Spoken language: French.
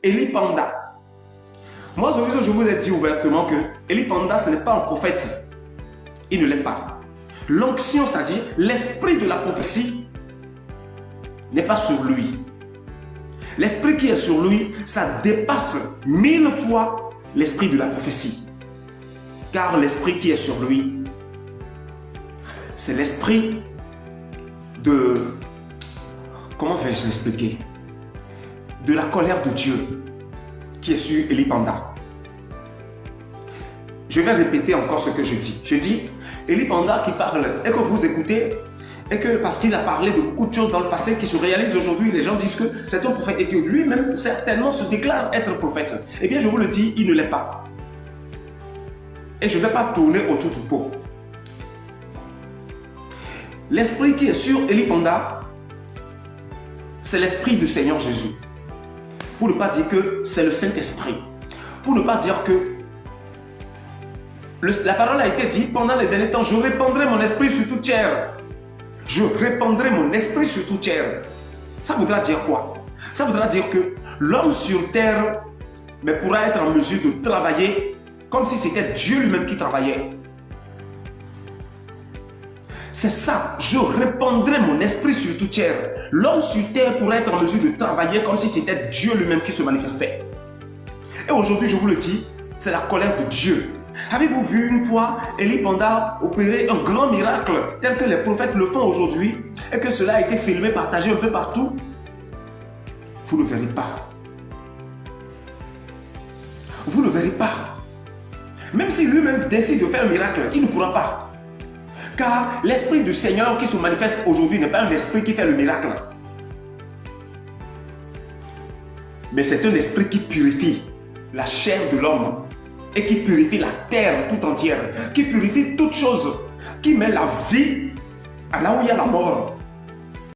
Eli Panda. Moi, je vous ai dit ouvertement que Eli Panda, ce n'est pas un prophète. Il ne l'est pas. L'onction, c'est-à-dire l'esprit de la prophétie, n'est pas sur lui. L'esprit qui est sur lui, ça dépasse 1000 fois l'esprit de la prophétie. Car l'esprit qui est sur lui, c'est l'esprit de... Comment vais-je l'expliquer? De la colère de Dieu qui est sur Eli Panda. Je vais répéter encore ce que je dis. Je dis, Eli Panda qui parle et que vous écoutez, et que parce qu'il a parlé de beaucoup de choses dans le passé qui se réalisent aujourd'hui, les gens disent que c'est un prophète et que lui-même certainement se déclare être prophète. Eh bien, je vous le dis, il ne l'est pas. Et je ne vais pas tourner autour du pot. L'esprit qui est sur Eli Panda, c'est l'esprit du Seigneur Jésus. Pour ne pas dire que c'est le Saint-Esprit. Pour ne pas dire que la parole a été dite pendant les derniers temps, je répandrai mon esprit sur toute chair. Je répandrai mon esprit sur toute chair. Ça voudra dire quoi? Ça voudra dire que l'homme sur terre pourra être en mesure de travailler comme si c'était Dieu lui-même qui travaillait. C'est ça, je répandrai mon esprit sur toute chair. L'homme sur terre pourra être en mesure de travailler comme si c'était Dieu lui-même qui se manifestait. Et aujourd'hui, je vous le dis, c'est la colère de Dieu. Avez-vous vu une fois Eli Panda opérer un grand miracle tel que les prophètes le font aujourd'hui et que cela a été filmé, partagé un peu partout? Vous ne verrez pas. Vous ne verrez pas. Même si lui-même décide de faire un miracle, il ne pourra pas. Car l'esprit du Seigneur qui se manifeste aujourd'hui n'est pas un esprit qui fait le miracle. Mais c'est un esprit qui purifie la chair de l'homme et qui purifie la terre tout entière, qui purifie toute chose, qui met la vie à là où il y a la mort.